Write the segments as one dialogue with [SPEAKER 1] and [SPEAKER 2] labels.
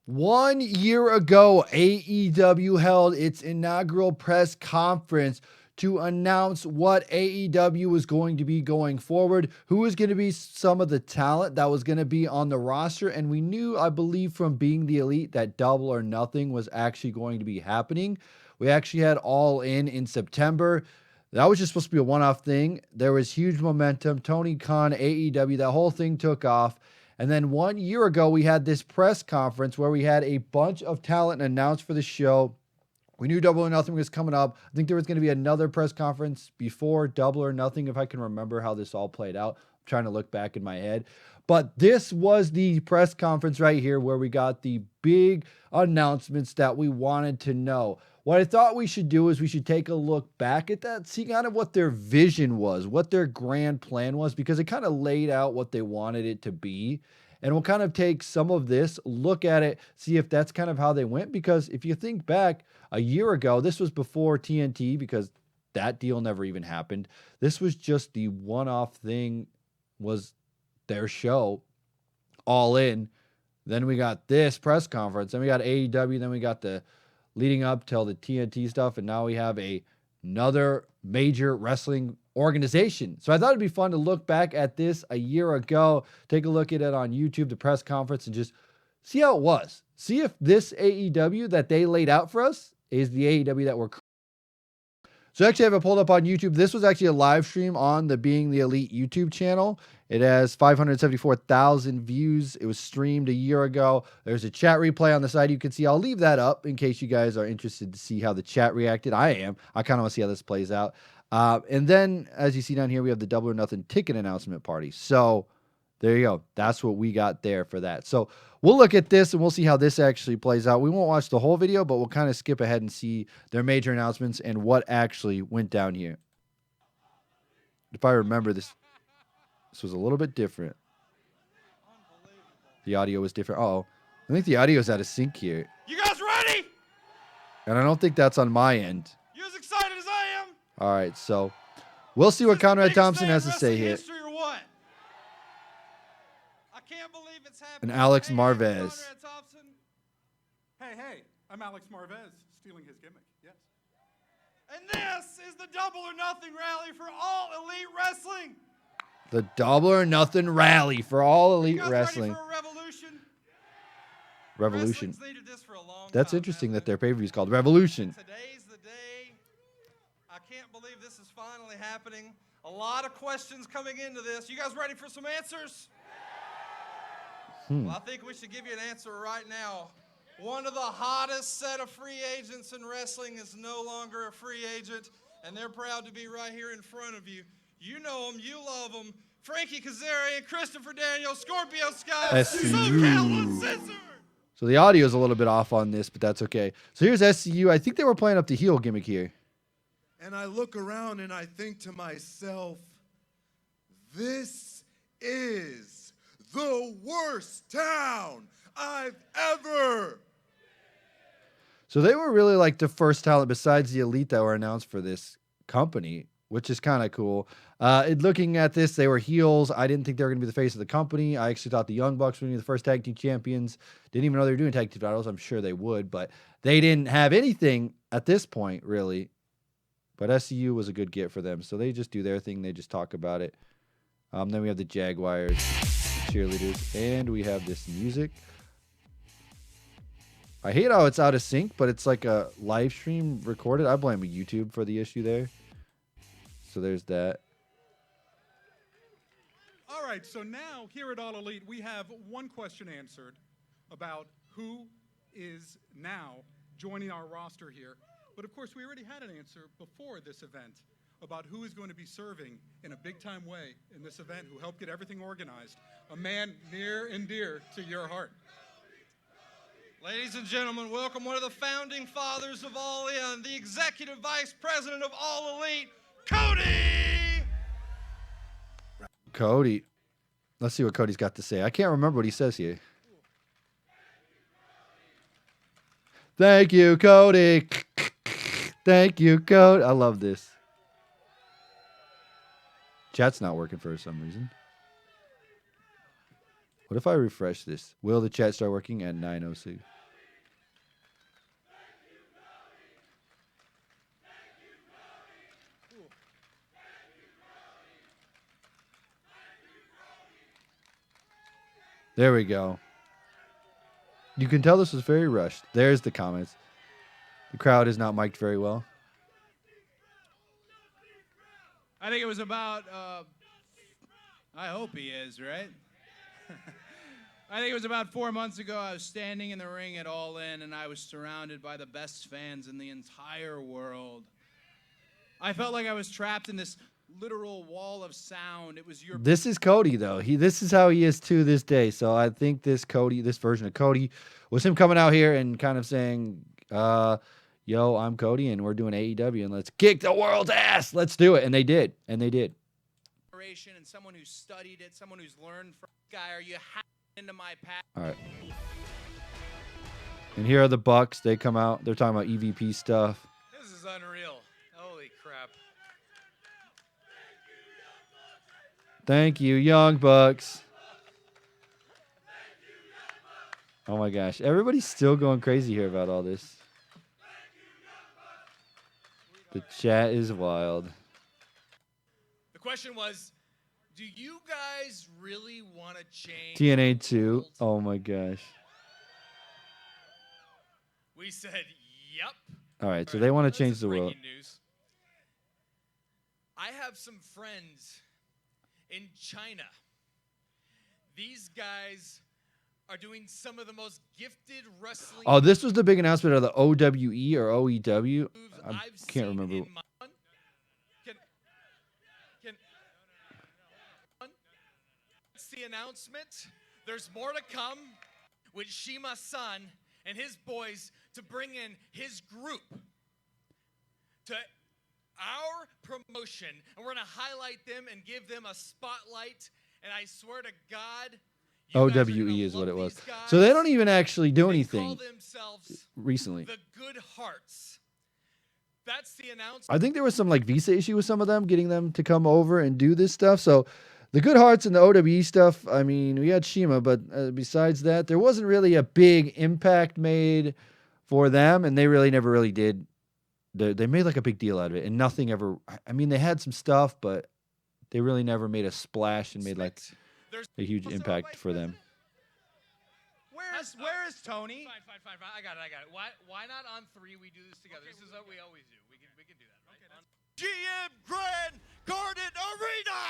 [SPEAKER 1] 1 year ago, AEW held its inaugural press conference to announce what AEW was going to be going forward, who was going to be some of the talent that was going to be on the roster. And we knew, I believe, from Being the Elite that Double or Nothing was actually going to be happening. We actually had All In September. That was just supposed to be a one-off thing. There was huge momentum. Tony Khan, AEW, that whole thing took off. And then 1 year ago, we had this press conference where we had a bunch of talent announced for the show. We knew Double or Nothing was coming up. I think there was going to be another press conference before Double or Nothing, if I can remember how this all played out. I'm trying to look back in my head. But this was the press conference right here where we got the big announcements that we wanted to know. What I thought we should do is we should take a look back at that, see kind of what their vision was, what their grand plan was, because it kind of laid out what they wanted it to be. And we'll kind of take some of this, look at it, see if that's kind of how they went. Because if you think back a year ago, this was before TNT, because that deal never even happened. This was just the one-off thing, was their show, All In. Then we got this press conference. Then we got AEW. Then we got the leading up till the TNT stuff. And now we have another major wrestling organization. So I thought it'd be fun to look back at this a year ago, take a look at it on YouTube, the press conference, and just see how it was. See if this AEW that they laid out for us is the AEW that we're. So actually I have it pulled up on YouTube. This was actually a live stream on the Being the Elite YouTube channel. It has 574,000 views. It was streamed a year ago. There's a chat replay on the side you can see. I'll leave that up in case you guys are interested to see how the chat reacted. I am. I kind of want to see how this plays out. And then, as you see down here, we have the Double or Nothing ticket announcement party. So there you go. That's what we got there for that. So we'll look at this and we'll see how this actually plays out. We won't watch the whole video, but we'll kind of skip ahead and see their major announcements and what actually went down here. If I remember this was a little bit different. The audio was different. Oh, I think the audio is out of sync here.
[SPEAKER 2] You guys ready?
[SPEAKER 1] And I don't think that's on my end.
[SPEAKER 2] You as excited as I am?
[SPEAKER 1] All right, so we'll see what Conrad Thompson has to say here.
[SPEAKER 2] Or what? I can't believe it's happening.
[SPEAKER 1] And Alex
[SPEAKER 2] Hey,
[SPEAKER 1] Marvez.
[SPEAKER 2] Conrad Thompson.
[SPEAKER 3] Hey, I'm Alex Marvez, stealing his gimmick, yes.
[SPEAKER 2] And this is the Double or Nothing rally for All Elite Wrestling.
[SPEAKER 1] The Double or Nothing rally for All Elite
[SPEAKER 2] You guys
[SPEAKER 1] Wrestling.
[SPEAKER 2] ready for a revolution?
[SPEAKER 1] Revolution.
[SPEAKER 2] Wrestling's needed this for a long
[SPEAKER 1] That's
[SPEAKER 2] time,
[SPEAKER 1] interesting
[SPEAKER 2] hasn't
[SPEAKER 1] that their
[SPEAKER 2] it?
[SPEAKER 1] pay-per-view is called Revolution.
[SPEAKER 2] Today's the day. I can't believe this is finally happening. A lot of questions coming into this. You guys ready for some answers? Well, I think we should give you an answer right now. One of the hottest set of free agents in wrestling is no longer a free agent, and they're proud to be right here in front of you. You know them, you love them. Frankie Kazarian, Christopher Daniels, Scorpio Sky, SoCal Uncensored.
[SPEAKER 1] So the audio is a little bit off on this, but that's okay. So here's SCU. I think they were playing up the heel gimmick here.
[SPEAKER 4] And I look around and I think to myself, this is the worst town I've ever.
[SPEAKER 1] So they were really like the first talent besides the Elite that were announced for this company, which is kind of cool. Looking at this, they were heels. I didn't think they were going to be the face of the company. I actually thought the Young Bucks would be the first tag team champions. Didn't even know they were doing tag team titles. I'm sure they would, but they didn't have anything at this point, really. But SCU was a good get for them. So they just do their thing. They just talk about it. Then we have the Jaguars, cheerleaders, and we have this music. I hate how it's out of sync, but it's like a live stream recorded. I blame YouTube for the issue there. So there's that.
[SPEAKER 3] All right, so now here at All Elite, we have one question answered about who is now joining our roster here. But of course, we already had an answer before this event about who is going to be serving in a big-time way in this event, who helped get everything organized. A man near and dear to your heart.
[SPEAKER 2] Ladies and gentlemen, welcome one of the founding fathers of All In, the Executive Vice President of All Elite, Cody!
[SPEAKER 1] Cody. Let's see what Cody's got to say. I can't remember what he says here. Thank you, Cody. Thank you, Cody. I love this. Chat's not working for some reason. What if I refresh this? Will the chat start working at 9:06? There we go. You can tell this was very rushed. There's the comments. The crowd is not mic'd very well.
[SPEAKER 5] I think it was about, I hope he is, right? I think it was about 4 months ago. I was standing in the ring at All In, and I was surrounded by the best fans in the entire world. I felt like I was trapped in this literal wall of sound. It was your...
[SPEAKER 1] This is Cody, though. This is how he is to this day. So I think this version of Cody was him coming out here and kind of saying, yo, I'm Cody, and we're doing AEW, and let's kick the world's ass. Let's do it. And they did. And they did.
[SPEAKER 5] And someone who studied it, someone who's learned from this guy. Are you happy into my path?
[SPEAKER 1] All right. And here are the Bucks. They come out. They're talking about EVP stuff.
[SPEAKER 5] This is unreal. Holy crap.
[SPEAKER 1] Thank you, Young Bucks. Oh, my gosh. Everybody's still going crazy here about all this. The chat is wild.
[SPEAKER 5] The question was, do you guys really want to change
[SPEAKER 1] TNA
[SPEAKER 5] the
[SPEAKER 1] 2.
[SPEAKER 5] world?
[SPEAKER 1] Oh, my gosh.
[SPEAKER 5] We said, yep.
[SPEAKER 1] All right, so they want to change the world.
[SPEAKER 5] Breaking news. I have some friends in China. These guys are doing some of the most gifted wrestling.
[SPEAKER 1] Oh, this was the big announcement of the OWE or OEW. I
[SPEAKER 5] I've
[SPEAKER 1] can't
[SPEAKER 5] seen
[SPEAKER 1] remember.
[SPEAKER 5] in my... That's the announcement. There's more to come with Shima-san and his boys to bring in his group to our promotion, and we're going to highlight them and give them a spotlight. And I swear to God, you guys are gonna
[SPEAKER 1] OWE is what
[SPEAKER 5] love
[SPEAKER 1] it was.
[SPEAKER 5] these guys.
[SPEAKER 1] So they don't even actually do
[SPEAKER 5] They
[SPEAKER 1] anything
[SPEAKER 5] call themselves
[SPEAKER 1] recently.
[SPEAKER 5] the Good Hearts. That's the announcement.
[SPEAKER 1] I think there was some like visa issue with some of them, getting them to come over and do this stuff. So the Good Hearts and the OWE stuff, I mean, we had Shima, but besides that, there wasn't really a big impact made for them, and they really never really did. They made like a big deal out of it, and nothing ever. I mean, they had some stuff, but they really never made a splash and made like a huge impact for them.
[SPEAKER 5] Where is Tony? Fine. I got it. Why not on three? We do this together. This is what we always do. We can do that, right? GM Grand Garden Arena.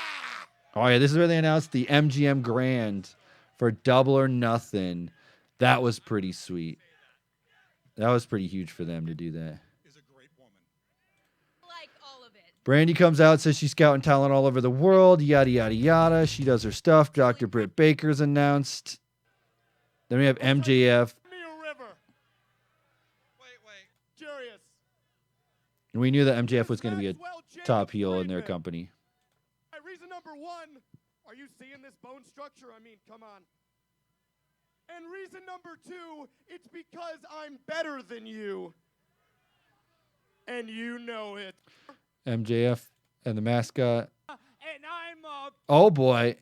[SPEAKER 1] Oh yeah, this is where they announced the MGM Grand for Double or Nothing. That was pretty sweet. That was pretty huge for them to do that.
[SPEAKER 3] Is a great woman.
[SPEAKER 6] Like all of it.
[SPEAKER 1] Brandy comes out, says she's scouting talent all over the world, yada, yada, yada. She does her stuff. Dr. Britt Baker's announced. Then we have MJF.
[SPEAKER 7] River.
[SPEAKER 2] Wait.
[SPEAKER 7] Curious.
[SPEAKER 1] And we knew that MJF was going to be a top heel in their company.
[SPEAKER 7] Reason number one, are you seeing this bone structure? I mean, come on. And reason number two, it's because I'm better than you. And you know it.
[SPEAKER 1] MJF and the mascot.
[SPEAKER 7] And I'm
[SPEAKER 1] Oh, boy.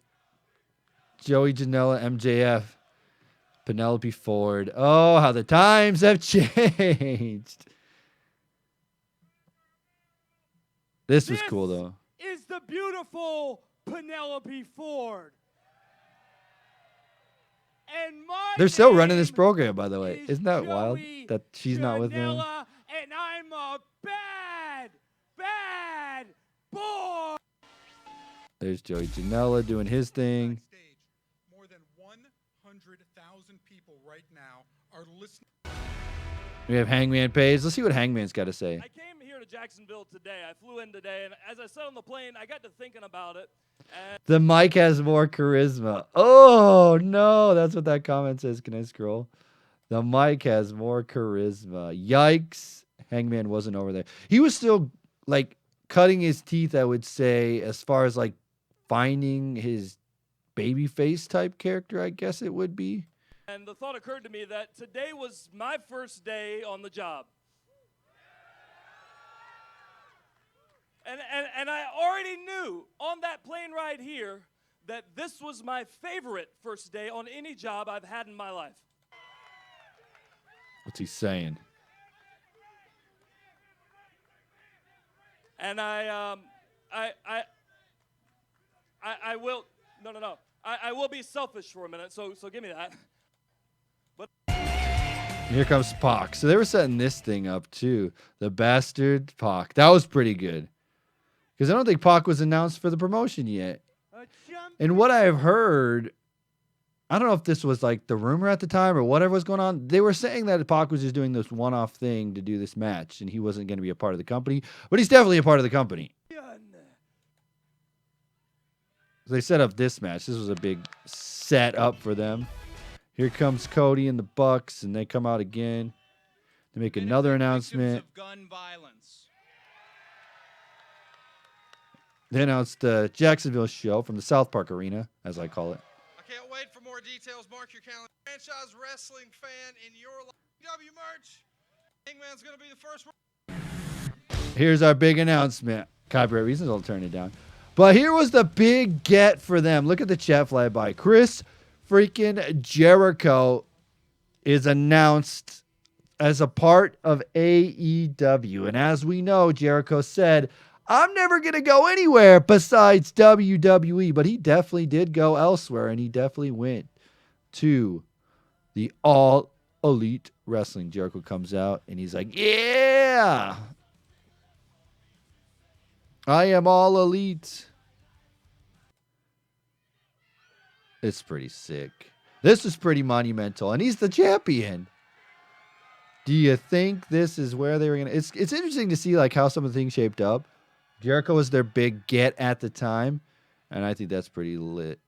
[SPEAKER 1] Joey Janela, MJF. Penelope Ford. Oh, how the times have changed. This was cool, though.
[SPEAKER 7] Is the beautiful Penelope Ford. And my
[SPEAKER 1] They're still running
[SPEAKER 7] name
[SPEAKER 1] this program, by the way.
[SPEAKER 7] is
[SPEAKER 1] Isn't that wild
[SPEAKER 7] Joey
[SPEAKER 1] that she's not with them?
[SPEAKER 7] Janela, and I'm a bad boy.
[SPEAKER 1] There's Joey Janela doing his thing.
[SPEAKER 3] Backstage, more than 100,000 people right now are listening.
[SPEAKER 1] We have Hangman Page. Let's see what Hangman's got to say.
[SPEAKER 8] I came here to Jacksonville today. I flew in today, and as I sat on the plane, I got to thinking about it. And
[SPEAKER 1] The mic has more charisma. Oh, no. That's what that comment says. Can I scroll? The mic has more charisma. Yikes. Hangman wasn't over there. He was still, like, cutting his teeth, I would say, as far as, like, finding his babyface type character, I guess it would be.
[SPEAKER 8] And the thought occurred to me that today was my first day on the job. And I already knew on that plane ride here that this was my favorite first day on any job I've had in my life.
[SPEAKER 1] What's he saying?
[SPEAKER 8] And I will, no. I will be selfish for a minute, so give me that.
[SPEAKER 1] Here comes Pac. So they were setting this thing up too. The bastard Pac. That was pretty good. Because I don't think Pac was announced for the promotion yet. And what I've heard, I don't know if this was like the rumor at the time or whatever was going on. They were saying that Pac was just doing this one-off thing to do this match, and he wasn't going to be a part of the company. But he's definitely a part of the company. So they set up this match. This was a big setup for them. Here comes Cody and the Bucks, and they come out again to make another announcement.
[SPEAKER 5] Of gun violence.
[SPEAKER 1] They announced the Jacksonville show from the South Park Arena, as I call it.
[SPEAKER 2] I can't wait for more details. Mark your calendar. Franchise wrestling fan in your AEW merch. Hangman's going to be the first one.
[SPEAKER 1] Here's our big announcement. Copyright reasons, I'll turn it down. But here was the big get for them. Look at the chat fly by. Chris freaking Jericho is announced as a part of AEW. And as we know, Jericho said, I'm never going to go anywhere besides WWE. But he definitely did go elsewhere, and he definitely went to the All Elite Wrestling. Jericho comes out, and he's like, yeah, I am All Elite. It's pretty sick. This is pretty monumental, and he's the champion. Do you think this is where they were going to... It's interesting to see like how some of the things shaped up. Jericho was their big get at the time, and I think that's pretty lit.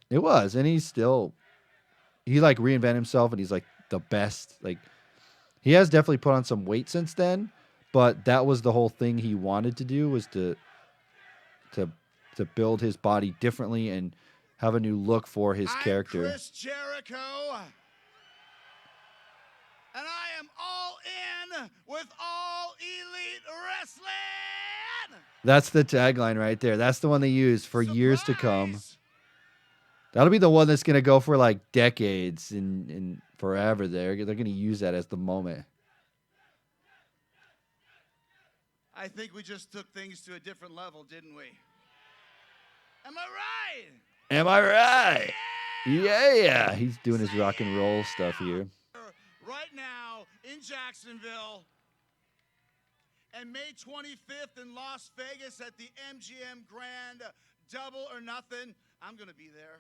[SPEAKER 1] It was, and he's still... He like reinvented himself, and he's like the best. Like, he has definitely put on some weight since then, but that was the whole thing he wanted to do, was to build his body differently and have a new look for his character.
[SPEAKER 9] Chris Jericho, and I am all in with All Elite Wrestling.
[SPEAKER 1] That's the tagline right there. That's the one they use for years to come. That'll be the one that's going to go for like decades and forever. They're going to use that as the moment.
[SPEAKER 9] I think we just took things to a different level, didn't we? Am I right?
[SPEAKER 1] Am I right? Yeah. He's doing his rock and roll stuff here.
[SPEAKER 9] Right now in Jacksonville, and May 25th in Las Vegas at the MGM Grand Double or Nothing. I'm going to be there.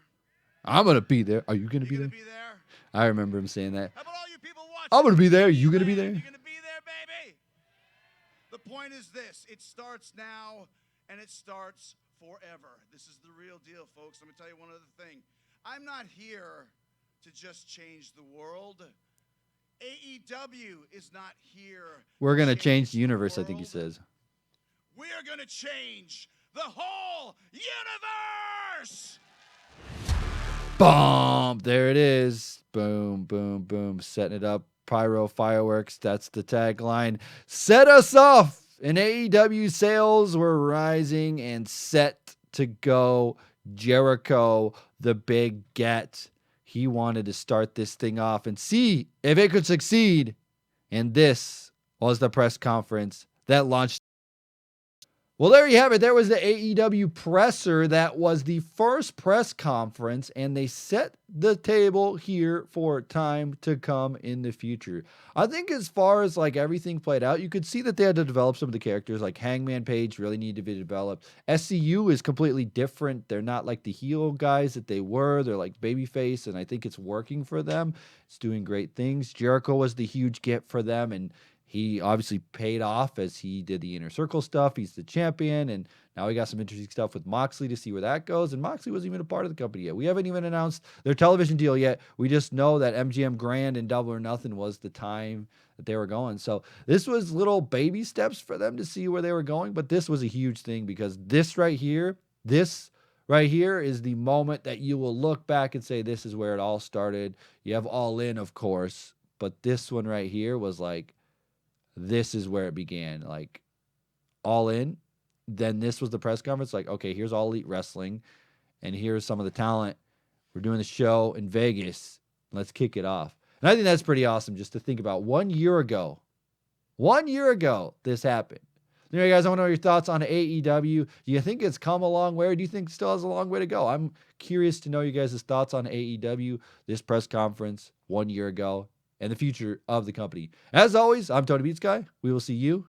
[SPEAKER 1] I'm going to be there. Are you going to be there?
[SPEAKER 9] Be there?
[SPEAKER 1] I remember him saying that.
[SPEAKER 9] How about all you people watching?
[SPEAKER 1] I'm going to be there. You going to be there?
[SPEAKER 9] You're going to be there, baby. The point is this. It starts now, and it starts forever. This is the real deal, folks. Let me tell you one other thing. I'm not here to just change the world. AEW is not here.
[SPEAKER 1] We're going to change the universe, I think he says.
[SPEAKER 9] We are going to change the whole universe.
[SPEAKER 1] Boom. There it is. Boom, boom, boom. Setting it up. Pyro fireworks. That's the tagline. Set us off. And AEW sales were rising and set to go. Jericho, the big get. He wanted to start this thing off and see if it could succeed. And this was the press conference that launched. Well, there you have it. There was the AEW presser. That was the first press conference, and they set the table here for time to come in the future. I think as far as like everything played out, you could see that they had to develop some of the characters. Like Hangman Page really needed to be developed. SCU is completely different. They're not like the heel guys that they were. They're like babyface, and I think it's working for them. It's doing great things. Jericho was the huge get for them, and he obviously paid off as he did the Inner Circle stuff. He's the champion, and now we got some interesting stuff with Moxley to see where that goes. And Moxley wasn't even a part of the company yet. We haven't even announced their television deal yet. We just know that MGM Grand and Double or Nothing was the time that they were going. So this was little baby steps for them to see where they were going, but this was a huge thing because this right here is the moment that you will look back and say, this is where it all started. You have All In, of course, but this one right here was like, this is where it began. Like, All In, then this was the press conference. Like, okay, here's All Elite Wrestling, and here's some of the talent. We're doing the show in Vegas. Let's kick it off. And I think that's pretty awesome just to think about. 1 year ago, this happened. Anyway, guys, I want to know your thoughts on AEW. Do you think it's come a long way, or do you think it still has a long way to go? I'm curious to know you guys' thoughts on AEW, this press conference 1 year ago, and the future of the company. As always, I'm TonyPizzaGuy. We will see you